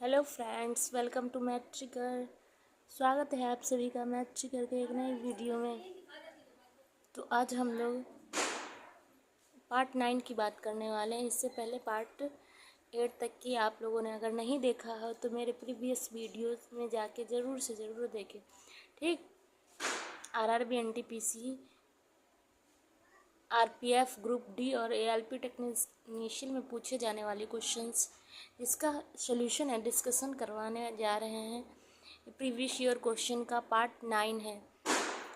Hello friends, welcome to math trigger. स्वागत है आप सभी का मैथ ट्रिगर के एक नई वीडियो में। तो आज हम लोग पार्ट 9 की बात करने वाले हैं। इससे पहले पार्ट 8 तक की आप लोगों ने अगर नहीं देखा हो तो मेरे प्रीवियस वीडियोस में जाके ज़रूर से ज़रूर देखें, ठीक। RRB, NTPC, RPF, group D और एएलपी टेक्नीशियन में पूछे जाने वाले क्वेश्चंस जिसका सोल्यूशन है डिस्कशन करवाने जा रहे हैं। प्रीवियस ईयर क्वेश्चन का पार्ट 9 है।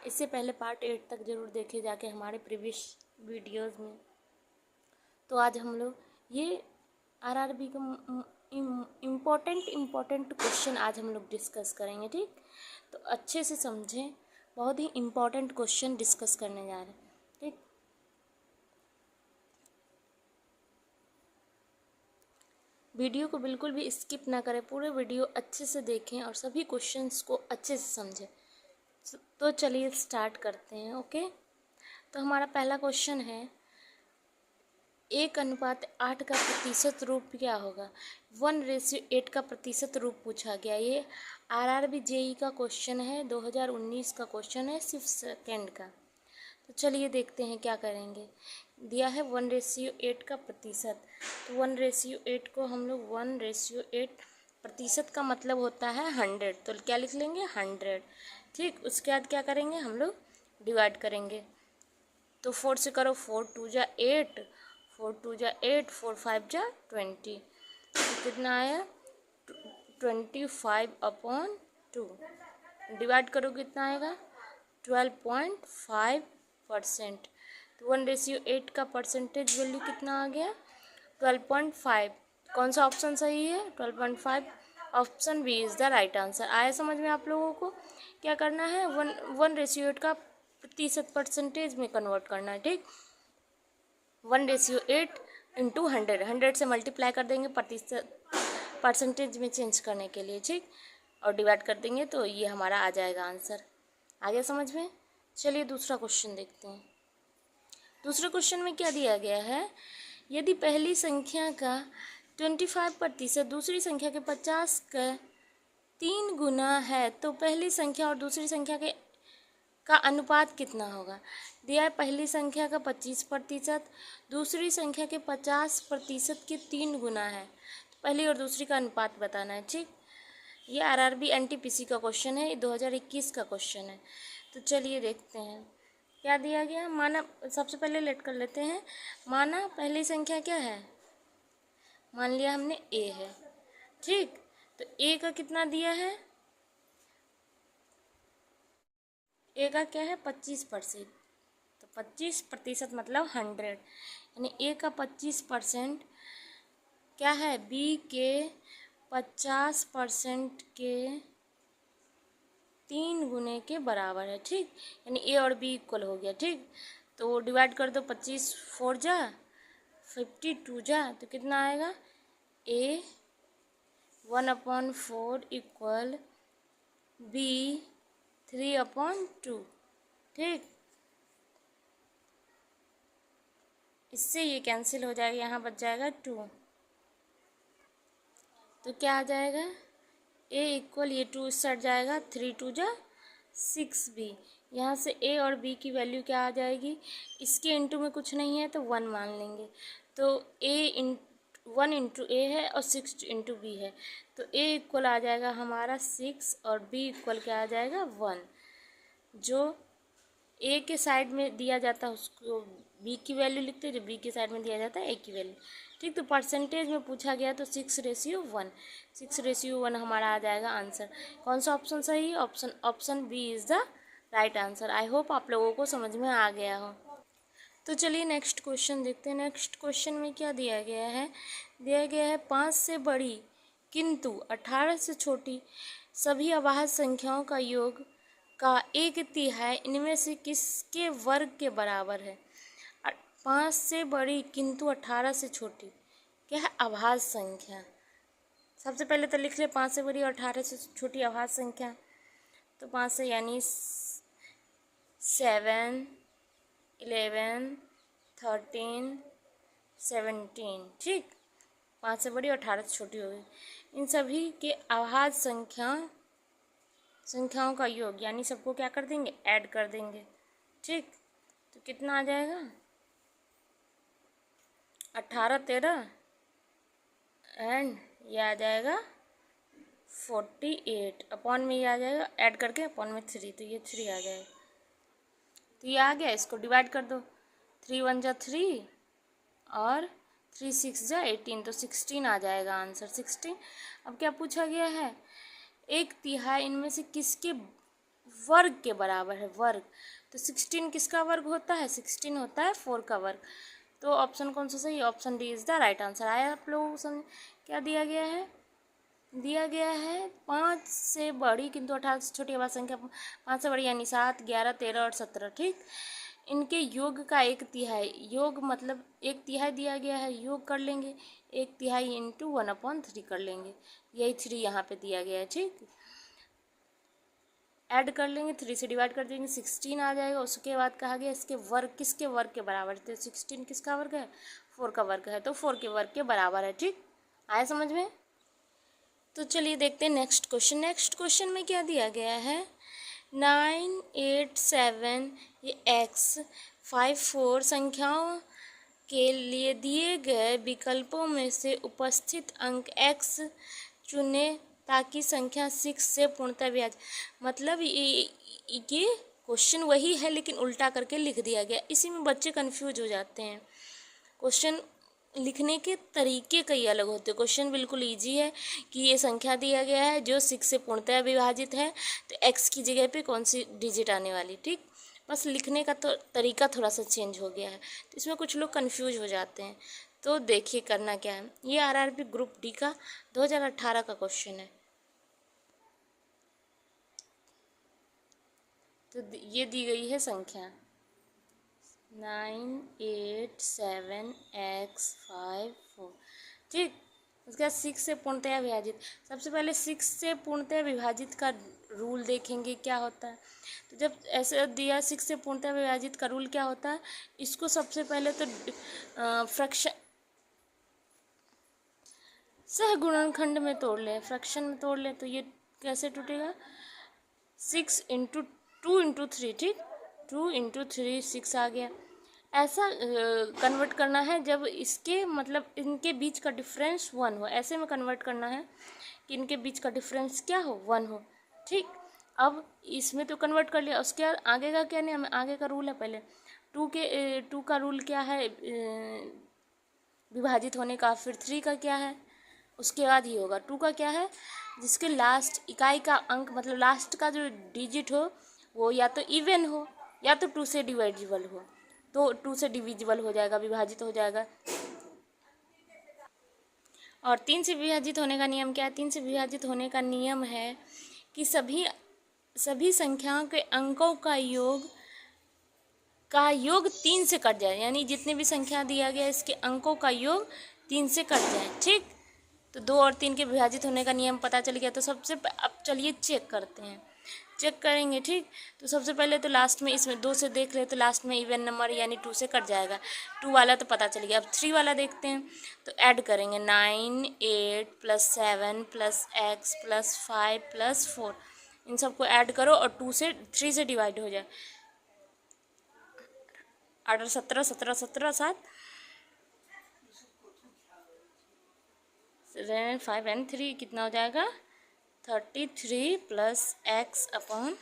इससे पहले पार्ट 8 तक ज़रूर देखे जाके हमारे प्रीवियस वीडियोस में। तो आज हम लोग ये आरआरबी का इम्पोर्टेंट क्वेश्चन आज हम लोग डिस्कस करेंगे, ठीक। तो अच्छे से समझें, बहुत ही इम्पोर्टेंट क्वेश्चन डिस्कस करने जा रहे हैं, ठीक। वीडियो को बिल्कुल भी स्किप ना करें, पूरे वीडियो अच्छे से देखें और सभी क्वेश्चंस को अच्छे से समझें। तो चलिए स्टार्ट करते हैं। ओके, तो हमारा पहला क्वेश्चन है 1:8 का प्रतिशत रूप क्या होगा। 1:8 का प्रतिशत रूप पूछा गया। ये आरआरबी जेई का क्वेश्चन है, 2019 का क्वेश्चन है, सिर्फ सेकेंड का। तो चलिए देखते हैं क्या करेंगे। दिया है 1:8 का प्रतिशत। तो 1:8 को हम लोग 1:8 प्रतिशत का मतलब होता है 100। तो क्या लिख लेंगे 100, ठीक। उसके बाद क्या करेंगे हम लोग डिवाइड करेंगे। तो 4 से करो, 4 2 जा 8, 4 2 जा 8, 4 5 जा 20। तो कितना आया 25/2। डिवाइड करो कितना आएगा 12.5%। तो 1:8 का परसेंटेज वैल्यू कितना आ गया 12.5। कौन सा ऑप्शन सही है 12.5। Option b is the right answer. आया समझ में आप लोगों को। क्या करना है 1:8 का प्रतिशत परसेंटेज में कन्वर्ट करना है, ठीक। 1:8 इंटू 100 से मल्टीप्लाई कर देंगे प्रतिशत परसेंटेज में चेंज करने के लिए, ठीक। और डिवाइड कर देंगे तो ये हमारा आ जाएगा आंसर। आ गया समझ में। चलिए दूसरा क्वेश्चन देखते हैं। दूसरे क्वेश्चन में क्या दिया गया है, यदि पहली संख्या का 25% दूसरी संख्या के 50 का 3 गुना है तो पहली संख्या और दूसरी संख्या के का अनुपात कितना होगा। दिया है पहली संख्या का 25%, दूसरी संख्या के 50% के 3 गुना है। तो पहली और दूसरी का अनुपात बताना है, ठीक। ये आरआरबी एनटीपीसी का क्वेश्चन है, 2021 का क्वेश्चन है। तो चलिए देखते हैं क्या दिया गया। माना, सबसे पहले लेट कर लेते हैं। माना पहली संख्या क्या है, मान लिया हमने ए है, ठीक। तो ए का कितना दिया है, ए का क्या है 25%। तो 25% मतलब 100, यानी ए का 25% क्या है बी के 50% के 3 गुने के बराबर है, ठीक। यानी ए और बी इक्वल हो गया, ठीक। तो डिवाइड कर दो, 25 4 जा 52 जा, तो कितना आएगा ए 1/4 इक्वल बी 3/2, ठीक। इससे ये कैंसिल हो जाएगा, यहाँ बच जाएगा 2। तो क्या आ जाएगा ए इक्वल, ये 2 इससे हट जाएगा, 3 2 जा 6 बी। यहाँ से ए और बी की वैल्यू क्या आ जाएगी, इसके इंटू में कुछ नहीं है तो 1 मान लेंगे। तो ए 1 इंटू ए है और 6 इंटू बी है। तो ए इक्वल आ जाएगा हमारा 6 और बी इक्वल क्या आ जाएगा 1। जो ए के साइड में दिया जाता है उसको बी की वैल्यू लिखते हैं, जो बी के साइड में दिया जाता है ए की वैल्यू, ठीक। तो परसेंटेज में पूछा गया तो 6:1, 6:1 हमारा आ जाएगा आंसर। कौन सा ऑप्शन सही है, option b is the right answer. I hope आप लोगों को समझ में आ गया हो। तो चलिए नेक्स्ट क्वेश्चन देखते हैं। नेक्स्ट क्वेश्चन में क्या दिया गया है, दिया गया है 5 से बड़ी किंतु 18 से छोटी सभी अभाज्य संख्याओं का योग का 1/3 इनमें से किसके वर्ग के बराबर है। 5 से बड़ी किंतु 18 से छोटी क्या है अभाज्य संख्या। सबसे पहले तो लिख ले 5 से बड़ी और 18 से छोटी अभाज्य संख्या। तो 5 से यानी 7 11 13 17, ठीक। 5 से बड़ी और 18 से छोटी होगी। इन सभी के अभाज्य संख्याओं का योग, यानी सबको क्या कर देंगे, ऐड कर देंगे। ठीक, तो कितना आ जाएगा, 18, 13 एंड ये आ जाएगा 48 अपॉन में ये आ जाएगा, ऐड करके अपॉन में 3, तो ये 3 आ जाएगा। तो ये आ गया, इसको डिवाइड कर दो, 3 1 जा 3 और 3 6 जा 18, तो 16 आ जाएगा आंसर, 16। अब क्या पूछा गया है, 1/3 इनमें से किसके वर्ग के बराबर है, वर्ग। तो 16 किसका वर्ग होता है, 16 होता है 4 का वर्ग। तो ऑप्शन कौन सा सही, option D is the right answer. आया आप लोग समझ, क्या दिया गया है, दिया गया है 5 से बड़ी किंतु 18 से छोटी अभाज्य संख्या 5 से बड़ी यानी 7, 11, 13 और 17। ठीक, इनके योग का 1/3, योग मतलब 1/3 दिया गया है, योग कर लेंगे 1/3 इंटू 1/3 कर लेंगे, यही 3 यहाँ पे दिया गया है। ठीक, ऐड कर लेंगे, 3 से डिवाइड कर देंगे, 16 आ जाएगा। उसके बाद कहा गया इसके वर्ग किसके वर्ग के बराबर, तो 16 किसका वर्ग है, 4 का वर्ग है, तो 4 के वर्ग के बराबर है। ठीक, आया समझ में। तो चलिए देखते हैं नेक्स्ट क्वेश्चन। नेक्स्ट क्वेश्चन में क्या दिया गया है, 9 8 7 ये x 5 4 संख्याओं के लिए दिए गए विकल्पों में से उपस्थित अंक x चुने ताकि संख्या 6 से पूर्णतः विभाजित। मतलब ये क्वेश्चन वही है लेकिन उल्टा करके लिख दिया गया, इसी में बच्चे कंफ्यूज हो जाते हैं। क्वेश्चन लिखने के तरीके कई अलग होते हैं। क्वेश्चन बिल्कुल इजी है कि ये संख्या दिया गया है जो 6 से पूर्णतः विभाजित है, तो x की जगह पे कौन सी डिजिट आने वाली। ठीक, बस लिखने का तो तरीका थोड़ा सा चेंज हो गया है, तो इसमें कुछ लोग कंफ्यूज हो जाते हैं। तो देखिए करना क्या है, ये आरआरबी ग्रुप डी का 2018 का क्वेश्चन है। तो ये दी गई है संख्या 9 8 7 x 5 4। ठीक, उसके बाद 6 से पूर्णतः विभाजित। सबसे पहले 6 से पूर्णतः विभाजित का रूल देखेंगे क्या होता है। तो जब ऐसे दिया 6 से पूर्णतः विभाजित का रूल क्या होता है, इसको सबसे पहले तो फ्रैक्शन सहगुणनखंड में तोड़ लें, फ्रैक्शन में तोड़ लें, तो ये कैसे टूटेगा, 6 इंटू 2 इंटू 3। ठीक, 2 इंटू 3 6 आ गया। ऐसा कन्वर्ट करना है जब इसके मतलब इनके बीच का डिफरेंस 1 हो, ऐसे में कन्वर्ट करना है कि इनके बीच का डिफरेंस क्या हो, 1 हो। ठीक, अब इसमें तो कन्वर्ट कर लिया, उसके बाद आगे का क्या नहीं, हमें आगे का रूल है पहले 2 का रूल क्या है विभाजित होने का, फिर 3 का क्या है, उसके बाद ही होगा 2 का क्या है, जिसके लास्ट इकाई का अंक मतलब लास्ट का जो डिजिट हो वो या तो इवन हो या तो 2 से डिवाइजिबल हो, तो 2 से डिविजिबल हो जाएगा, विभाजित हो जाएगा। और 3 से विभाजित होने का नियम क्या है, 3 से विभाजित होने का नियम है कि सभी संख्याओं के अंकों का योग 3 से कट जाए, यानी जितने भी संख्या दिया गया इसके अंकों का योग 3 से कट जाए। ठीक, तो 2 और 3 के विभाजित होने का नियम पता चल गया। तो सबसे अब चलिए चेक करते हैं, चेक करेंगे। ठीक, तो सबसे पहले तो लास्ट में इसमें 2 से देख ले तो लास्ट में इवन नंबर यानी 2 से कट जाएगा, 2 वाला तो पता चल गया। अब 3 वाला देखते हैं, तो ऐड करेंगे 9 8 + 7 + x + 5 + 4, इन सबको ऐड करो और 3 से डिवाइड हो जाए, 8 17 17 17 7 5 and 3 कितना हो जाएगा, 33 + x/3।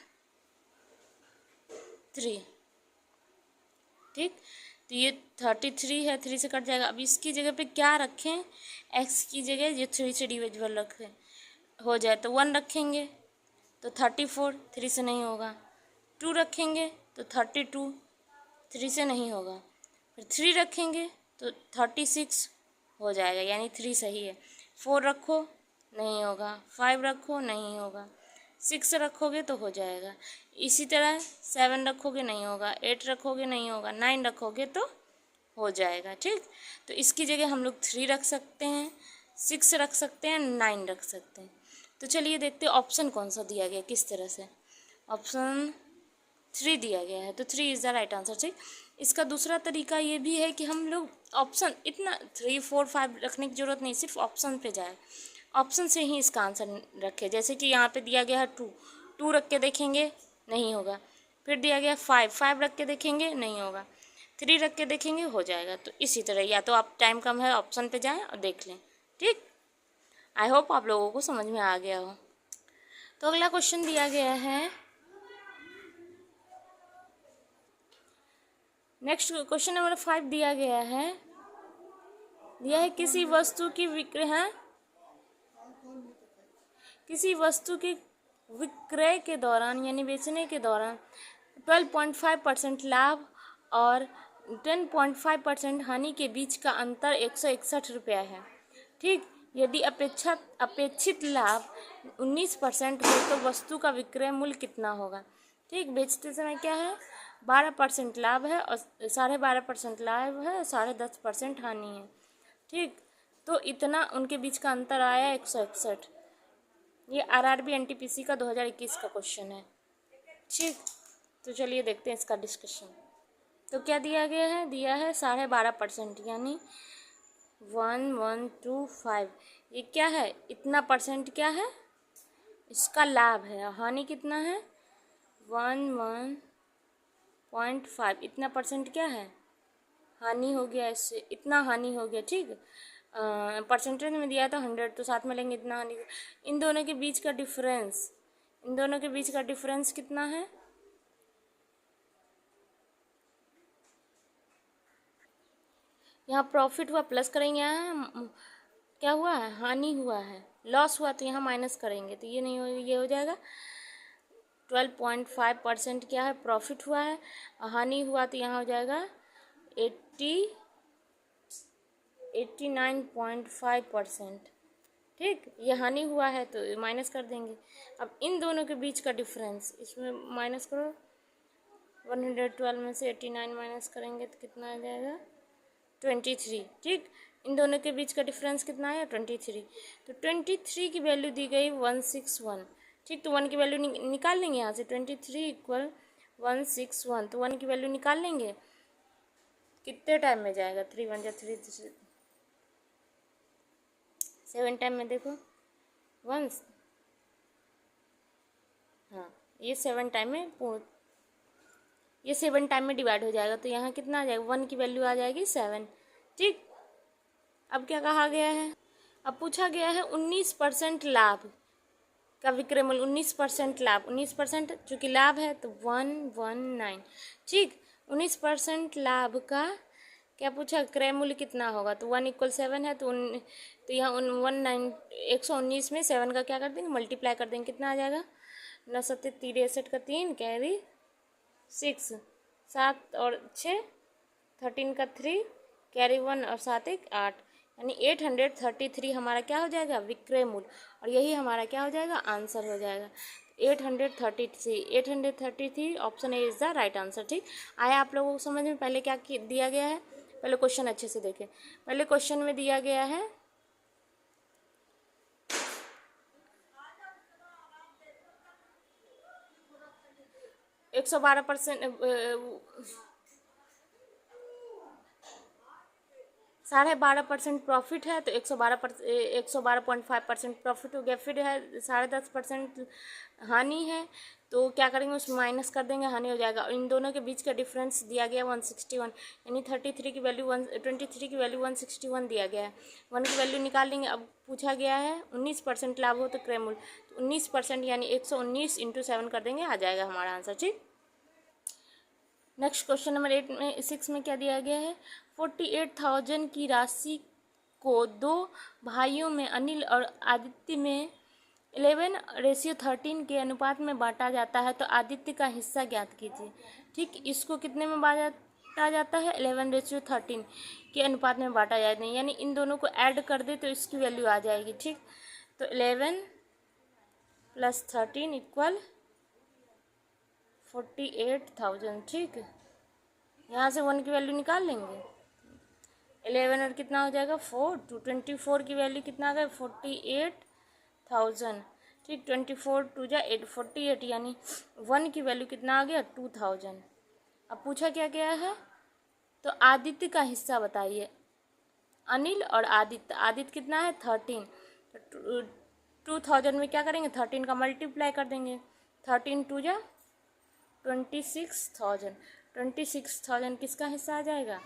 ठीक, तो ये 33 है, 3 से कट जाएगा। अब इसकी जगह पे क्या रखें, x की जगह ये 3 से डिविजिबल रखें हो जाए तो 1 रखेंगे तो 34, 3 से नहीं होगा। 2 रखेंगे तो 32, 3 से नहीं होगा। फिर 3 रखेंगे तो 36 हो जाएगा, यानी 3 सही है। 4 रखो नहीं होगा, 5 रखो नहीं होगा, 6 रखोगे तो हो जाएगा। इसी तरह 7 रखोगे नहीं होगा, 8 रखोगे नहीं होगा, 9 रखोगे तो हो जाएगा। ठीक, तो इसकी जगह हम लोग 3 रख सकते हैं, 6 रख सकते हैं, 9 रख सकते हैं। तो चलिए देखते हैं ऑप्शन कौन सा दिया गया, किस तरह से। ऑप्शन 3 दिया गया है, तो 3 इज़ द राइट आंसर। ठीक, इसका दूसरा तरीका ये भी है कि हम लोग ऑप्शन, इतना 3, 4, 5 रखने की ज़रूरत नहीं, सिर्फ ऑप्शन पे जाए, ऑप्शन से ही इसका आंसर रखें। जैसे कि यहाँ पे दिया गया है 2, 2 रख के देखेंगे नहीं होगा। फिर दिया गया 5, 5 रख के देखेंगे नहीं होगा। 3 रख के देखेंगे हो जाएगा। तो इसी तरह या तो आप टाइम कम है ऑप्शन पे जाएं और देख लें। ठीक, आई होप आप लोगों को समझ में आ गया हो। तो अगला क्वेश्चन दिया गया है, नेक्स्ट क्वेश्चन नंबर 5 दिया गया है, किसी वस्तु की विक्रय है, किसी वस्तु के विक्रय के दौरान यानी बेचने के दौरान 12.5% लाभ और 10.5% हानि के बीच का अंतर 161 रुपया है। ठीक, यदि अपेक्षित लाभ 19% हो तो वस्तु का विक्रय मूल्य कितना होगा। ठीक, बेचते समय क्या है, 12% लाभ है और 12.5% लाभ है और 10.5% हानि है। ठीक, तो इतना उनके बीच का अंतर आया 161। ये आरआरबी एनटीपीसी का 2021 का क्वेश्चन है। ठीक, तो चलिए देखते हैं इसका डिस्कशन। तो क्या दिया गया है, दिया है 12.5% यानी 1125। ये क्या है, इतना परसेंट क्या है, इसका लाभ है। हानि कितना है, 11.5, इतना परसेंट क्या है, हानि हो गया, इससे इतना हानि हो गया। ठीक, परसेंटेज में दिया था 100, तो साथ में लेंगे इतना हानि। इन दोनों के बीच का डिफरेंस, इन दोनों के बीच का डिफरेंस कितना है, यहाँ प्रॉफिट हुआ प्लस करेंगे, यहाँ क्या हुआ है, हानि हुआ है, लॉस हुआ, तो यहाँ माइनस करेंगे तो ये नहीं हो, ये हो जाएगा 12.5% क्या है, प्रॉफिट हुआ है, हानि हुआ तो यहाँ हो जाएगा 89.5%। ठीक, ये हानि हुआ है तो माइनस कर देंगे। अब इन दोनों के बीच का डिफरेंस, इसमें माइनस करो, 112 में से 89 माइनस करेंगे तो कितना आ जाएगा, 23। ठीक, इन दोनों के बीच का डिफरेंस कितना है, 23। तो 23 की वैल्यू दी गई 161। ठीक, तो 1 की वैल्यू निकाल लेंगे यहाँ से, 23 इक्वल 161, तो 1 की वैल्यू निकाल लेंगे। कितने टाइम में जाएगा, 3 1 3 7 टाइम में, देखो 1, हाँ ये 7 टाइम में ये 7 टाइम में डिवाइड हो जाएगा। तो यहाँ कितना आ जाएगा, 1 की वैल्यू आ जाएगी 7। ठीक, अब क्या कहा गया है, अब पूछा गया है 19% लाभ का विक्रय मूल्य, 19% लाभ, 19% चूँकि लाभ है तो 119। ठीक, 19% लाभ का क्या पूछा, क्रय मूल्य कितना होगा, तो 1 = 7 है, तो यहाँ 119 में 7 का क्या कर देंगे, मल्टीप्लाई कर देंगे, कितना आ जाएगा, 9 7 63 का 3 कैरी 6, 7 और 6 13 का 3 कैरी 1 और 7 1 8, यानी 833 हमारा क्या हो जाएगा, विक्रय मूल्य, और यही हमारा क्या हो जाएगा, आंसर हो जाएगा 833। Option A is the right answer. ठीक, आया आप लोगों को समझ में। पहले क्या दिया गया है, पहले क्वेश्चन अच्छे से देखें। पहले क्वेश्चन में दिया गया है 112%, 12.5% प्रॉफिट है, तो 112.5% प्रॉफिट हो गया। फिर है 10.5% हानि है, तो क्या करेंगे, उसमें माइनस कर देंगे, हानि हो जाएगा। और इन दोनों के बीच का डिफरेंस दिया गया 161, यानी 23 की वैल्यू 161 दिया गया है। 1 की वैल्यू निकाल लेंगे। अब पूछा गया है 19% लाभ हो तो क्रय मूल्य, तो 19% यानी 119 × 7 कर देंगे, आ जाएगा हमारा आंसर। ठीक, नेक्स्ट क्वेश्चन नंबर 6 में क्या दिया गया है, 48,000 की राशि को 2 भाइयों में अनिल और आदित्य में 11:13 के अनुपात में बांटा जाता है, तो आदित्य का हिस्सा ज्ञात कीजिए। ठीक, इसको कितने में बांटा जाता है, 11:13 के अनुपात में बांटा जाता है, यानी इन दोनों को ऐड कर दे तो इसकी वैल्यू आ जाएगी। ठीक, तो 11 + 13 = 48,000। ठीक, यहाँ से 1 की वैल्यू निकाल लेंगे, 11 और कितना हो जाएगा 4, 24 की वैल्यू कितना आ गया 48,000। ठीक, 24 2 जा 8, 48, यानी 1 की वैल्यू कितना आ गया 2000। अब पूछा क्या गया है, तो आदित्य का हिस्सा बताइए। अनिल और आदित्य, आदित्य कितना है 13, तो 2000 में क्या करेंगे 13 का मल्टीप्लाई कर देंगे, 13 टू जा 26,000, 26,000 किसका हिस्सा आ जाएगा,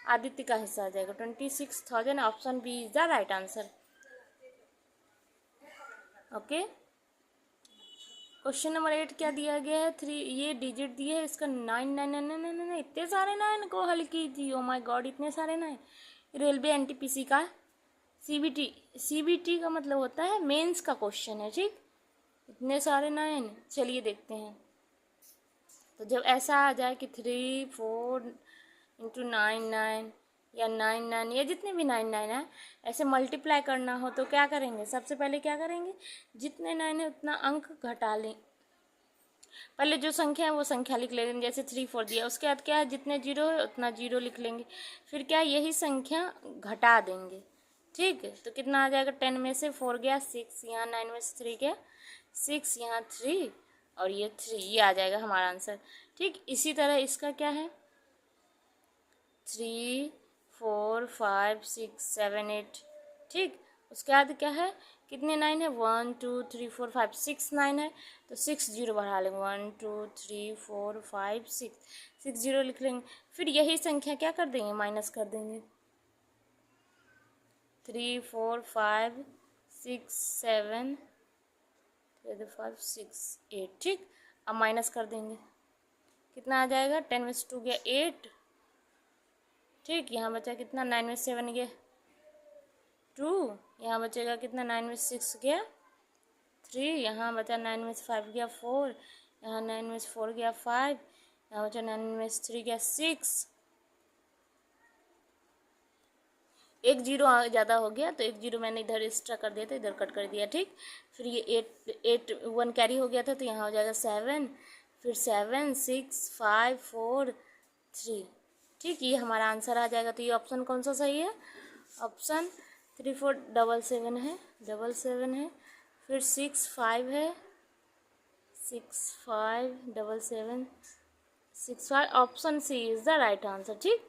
आदित्य का हिस्सा आ जाएगा 26,000। Option b is the right answer. Okay, question number 8 क्या दिया गया है, 3 ये डिजिट दिए है, इसका 9 इतने सारे 9 को हल कीजिए। ओ माय गॉड, इतने सारे 9। रेलवे एनटीपीसी का सीबीटी का मतलब होता है मेंस का क्वेश्चन है, ठीक। इतने सारे 9, चलिए देखते हैं। तो जब ऐसा आ जाए कि 3 4 इंटू 9 या 9 या जितने भी 9 है ऐसे मल्टीप्लाई करना हो तो क्या करेंगे, सबसे पहले क्या करेंगे, जितने 9 है उतना अंक घटा लें। पहले जो संख्या है वो संख्या लिख लेंगे, जैसे 3 4 दिया, उसके बाद क्या है जितने जीरो है उतना जीरो लिख लेंगे, फिर क्या यही संख्या घटा देंगे, ठीक है। तो कितना आ जाएगा, 10 में से 4 गया 6, यहाँ 9 में से 3 गया 6, यहाँ 3 और ये 3, ये आ जाएगा हमारा आंसर, ठीक। इसी तरह इसका क्या है 3 4 5 6 7 8, ठीक। उसके बाद क्या है कितने 9 है 1 2 3 4 5 6 9 है, तो 6 जीरो बढ़ा लेंगे 1 2 3 4 5 6 जीरो लिख लेंगे, फिर यही संख्या क्या कर देंगे माइनस कर देंगे 3 4 5 6 7 5 6 8, ठीक। अब माइनस कर देंगे, कितना आ जाएगा 10 में से 2 गया 8, ठीक। यहाँ बचा कितना 9 में 7 गया 2, यहाँ बचेगा कितना 9 में 6 गया 3, यहाँ बचा 9 में 5 गया 4, यहाँ 9 में 4 गया 5, यहाँ बचा 9 में 3 गया 6, एक जीरो ज़्यादा हो गया तो एक जीरो मैंने इधर एक्स्ट्रा कर दिया था, इधर कट कर दिया, ठीक। फिर ये 8 1 कैरी हो गया था तो यहाँ हो जाएगा 7, फिर 7 6 5 4 3, ठीक। ये हमारा आंसर आ जाएगा। तो ये ऑप्शन कौन सा सही है, ऑप्शन 3 4 7 है, 7 है, फिर 6 5 है, 6 5 7 7 6 5, option c is the right answer, ठीक।